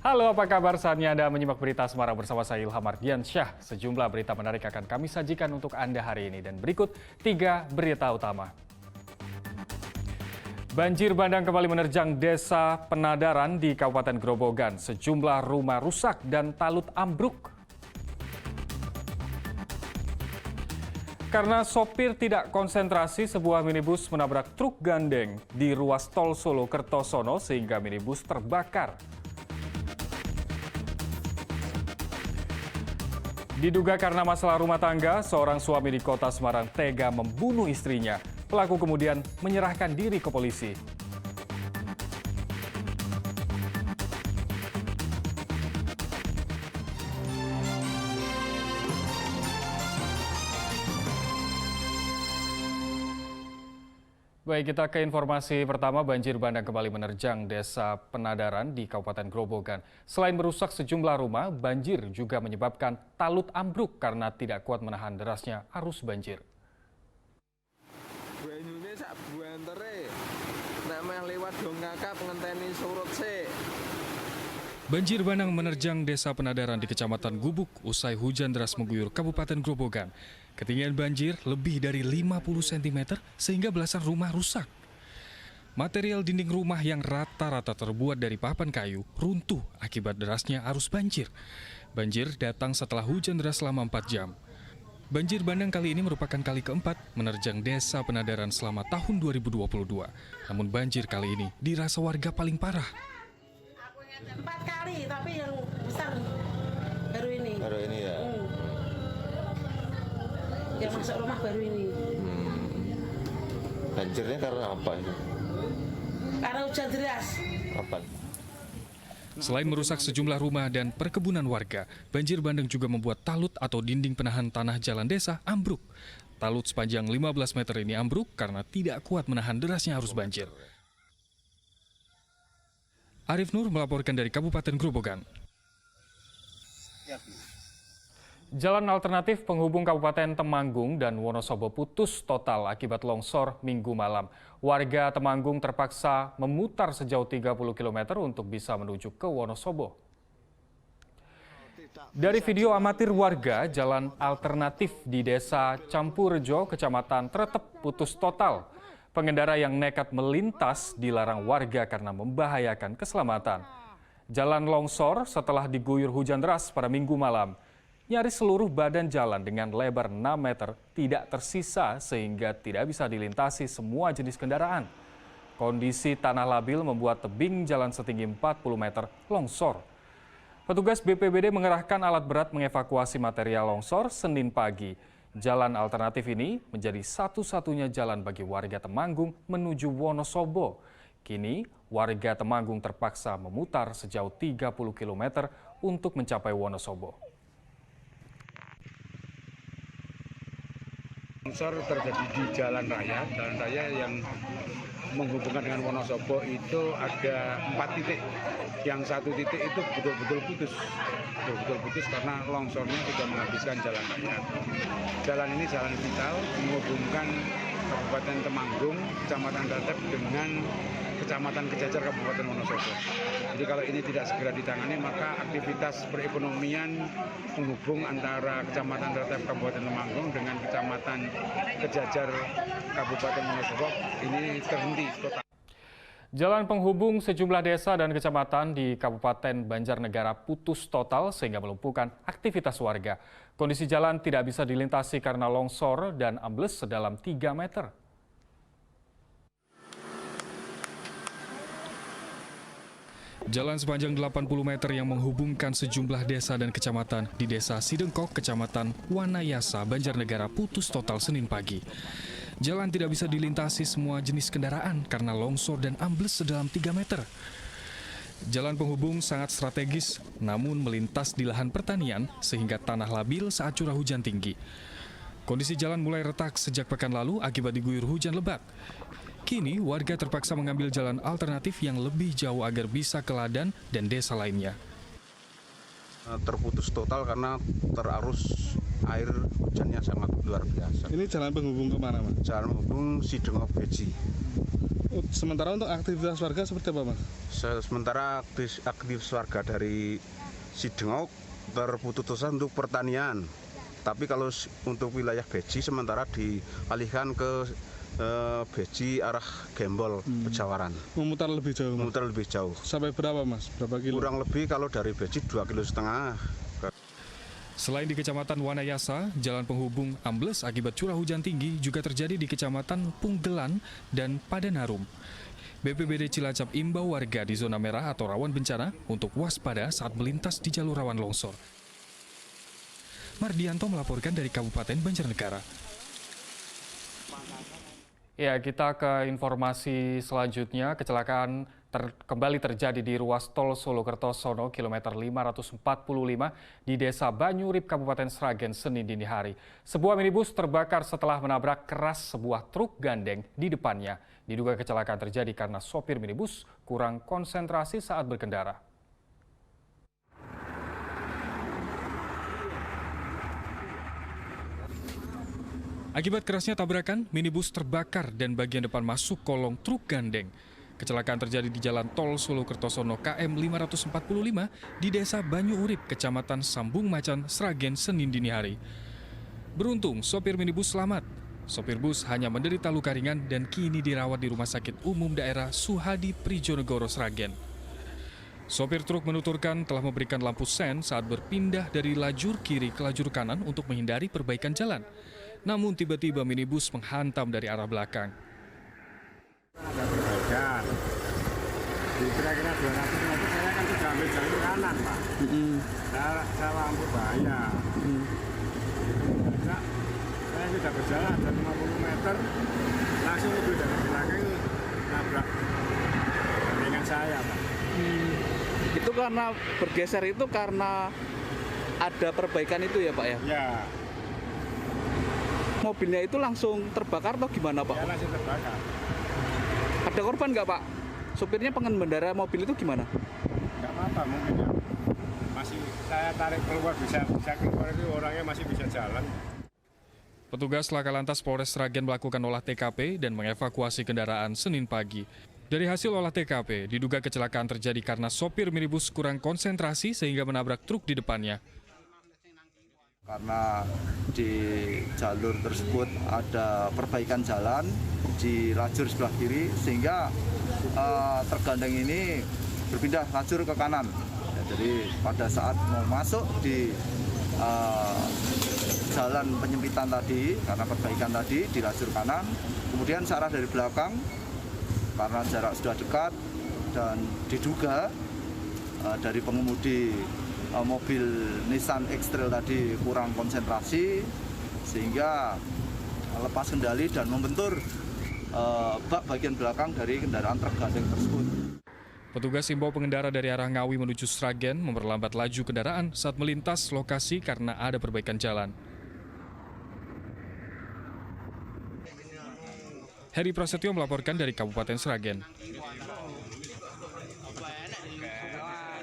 Halo, apa kabar? Saatnya Anda menyimak berita Semarang bersama saya Ilham Ardiansyah. Sejumlah berita menarik akan kami sajikan untuk Anda hari ini. Dan berikut 3 berita utama. Banjir bandang kembali menerjang Desa Penadaran di Kabupaten Grobogan. Sejumlah rumah rusak dan talut ambruk. Karena sopir tidak konsentrasi, sebuah minibus menabrak truk gandeng di ruas tol Solo Kertosono sehingga minibus terbakar. Diduga karena masalah rumah tangga, seorang suami di kota Semarang tega membunuh istrinya. Pelaku kemudian menyerahkan diri ke polisi. Baik, kita ke informasi pertama. Banjir bandang kembali menerjang Desa Penadaran di Kabupaten Grobogan. Selain merusak sejumlah rumah, banjir juga menyebabkan talut ambruk karena tidak kuat menahan derasnya arus banjir. Banjir bandang menerjang Desa Penadaran di Kecamatan Gubuk usai hujan deras mengguyur Kabupaten Grobogan. Ketinggian banjir lebih dari 50 cm sehingga belasan rumah rusak. Material dinding rumah yang rata-rata terbuat dari papan kayu runtuh akibat derasnya arus banjir. Banjir datang setelah hujan deras selama 4 jam. Banjir bandang kali ini merupakan kali keempat menerjang Desa Penadaran selama tahun 2022. Namun banjir kali ini dirasa warga paling parah. 4 kali, tapi yang besar baru ini. Baru ini ya? Yang masuk rumah baru ini. Banjirnya karena apa ini? Karena hujan deras. Apa? Selain merusak sejumlah rumah dan perkebunan warga, banjir bandang juga membuat talut atau dinding penahan tanah jalan desa ambruk. Talut sepanjang 15 meter ini ambruk karena tidak kuat menahan derasnya arus banjir. Arif Nur melaporkan dari Kabupaten Grobogan. Jalan alternatif penghubung Kabupaten Temanggung dan Wonosobo putus total akibat longsor Minggu malam. Warga Temanggung terpaksa memutar sejauh 30 km untuk bisa menuju ke Wonosobo. Dari video amatir warga, jalan alternatif di Desa Campurjo, Kecamatan Tretep putus total. Pengendara yang nekat melintas dilarang warga karena membahayakan keselamatan. Jalan longsor setelah diguyur hujan deras pada Minggu malam. Nyaris seluruh badan jalan dengan lebar 6 meter tidak tersisa sehingga tidak bisa dilintasi semua jenis kendaraan. Kondisi tanah labil membuat tebing jalan setinggi 40 meter longsor. Petugas BPBD mengerahkan alat berat mengevakuasi material longsor Senin pagi. Jalan alternatif ini menjadi satu-satunya jalan bagi warga Temanggung menuju Wonosobo. Kini, warga Temanggung terpaksa memutar sejauh 30 km untuk mencapai Wonosobo. Longsor terjadi di jalan raya yang menghubungkan dengan Wonosobo itu ada 4 titik. Yang 1 titik itu betul-betul putus karena longsornya sudah menghabiskan jalan raya. Jalan ini jalan vital menghubungkan Kabupaten Temanggung, Kecamatan Tretep dengan Kecamatan Kejajar Kabupaten Wonosobo. Jadi kalau ini tidak segera ditangani maka aktivitas perekonomian penghubung antara Kecamatan Tretep Kabupaten Temanggung dengan Kecamatan Kejajar Kabupaten Wonosobo ini terhenti total. Jalan penghubung sejumlah desa dan kecamatan di Kabupaten Banjarnegara putus total sehingga melumpuhkan aktivitas warga. Kondisi jalan tidak bisa dilintasi karena longsor dan ambles sedalam 3 meter. Jalan sepanjang 80 meter yang menghubungkan sejumlah desa dan kecamatan di Desa Sidengkok, Kecamatan Wanayasa, Banjarnegara putus total Senin pagi. Jalan tidak bisa dilintasi semua jenis kendaraan karena longsor dan ambles sedalam 3 meter. Jalan penghubung sangat strategis, namun melintas di lahan pertanian sehingga tanah labil saat curah hujan tinggi. Kondisi jalan mulai retak sejak pekan lalu akibat diguyur hujan lebat. Kini warga terpaksa mengambil jalan alternatif yang lebih jauh agar bisa ke Ladan dan desa lainnya. Terputus total karena terarus air hujannya sangat luar biasa. Ini jalan penghubung kemana, Mas? Jalan penghubung Sidengkok Beji. Sementara untuk aktivitas warga seperti apa, Mas? Sementara aktivitas warga dari Sidengok terputus untuk pertanian. Tapi kalau untuk wilayah Beji sementara dialihkan ke Beji arah Gembol, Pejawaran. Memutar lebih jauh, Mas? Memutar lebih jauh. Sampai berapa, Mas? Berapa kilo? Kurang lebih kalau dari Beji 2,5 km. Selain di Kecamatan Wanayasa, jalan penghubung ambles akibat curah hujan tinggi juga terjadi di Kecamatan Punggelan dan Padanarum. BPBD Cilacap imbau warga di zona merah atau rawan bencana untuk waspada saat melintas di jalur rawan longsor. Mardianto melaporkan dari Kabupaten Banjarnegara. Ya, kita ke informasi selanjutnya. Kecelakaan kembali terjadi di ruas tol Solo Kertosono kilometer 545 di Desa Banyurip, Kabupaten Sragen, Senin dini hari. Sebuah minibus terbakar setelah menabrak keras sebuah truk gandeng di depannya. Diduga kecelakaan terjadi karena sopir minibus kurang konsentrasi saat berkendara. Akibat kerasnya tabrakan, minibus terbakar dan bagian depan masuk kolong truk gandeng. Kecelakaan terjadi di Jalan Tol Solo Kertosono KM 545 di Desa Banyu Urip, Kecamatan Sambung Macan, Sragen, Senin dini hari. Beruntung, sopir minibus selamat. Sopir bus hanya menderita luka ringan dan kini dirawat di Rumah Sakit Umum Daerah Suhadi Prijonegoro, Sragen. Sopir truk menuturkan telah memberikan lampu sen saat berpindah dari lajur kiri ke lajur kanan untuk menghindari perbaikan jalan. Namun tiba-tiba minibus menghantam dari arah belakang. Ada perbaikan. Di kira-kira 200 meter saya kan sudah ambil jalur kanan, Pak. Saya lampu bahaya. Saya sudah berjalan dari 50 meter, langsung mobil dari belakang nabrak dengan saya, Pak. Itu karena bergeser itu karena ada perbaikan itu ya, Pak ya? Ya. Mobilnya itu langsung terbakar atau gimana, Pak? Ya langsung terbakar. Ada korban nggak, Pak? Sopirnya pengendara mobil itu gimana? Nggak apa-apa mungkin ya. Masih saya tarik keluar bisa keluar itu orangnya masih bisa jalan. Petugas Laka Lantas Polres Sragen melakukan olah TKP dan mengevakuasi kendaraan Senin pagi. Dari hasil olah TKP, diduga kecelakaan terjadi karena sopir minibus kurang konsentrasi sehingga menabrak truk di depannya. Karena di jalur tersebut ada perbaikan jalan di lajur sebelah kiri sehingga truk gandeng ini berpindah lajur ke kanan. Ya, jadi pada saat mau masuk di jalan penyempitan tadi karena perbaikan tadi di lajur kanan, kemudian searah dari belakang karena jarak sudah dekat dan diduga dari pengemudi mobil Nissan X-Trail tadi kurang konsentrasi sehingga lepas kendali dan membentur bak bagian belakang dari kendaraan truk gandeng tersebut. Petugas imbau pengendara dari arah Ngawi menuju Sragen memperlambat laju kendaraan saat melintas lokasi karena ada perbaikan jalan. Heri Prasetyo melaporkan dari Kabupaten Sragen.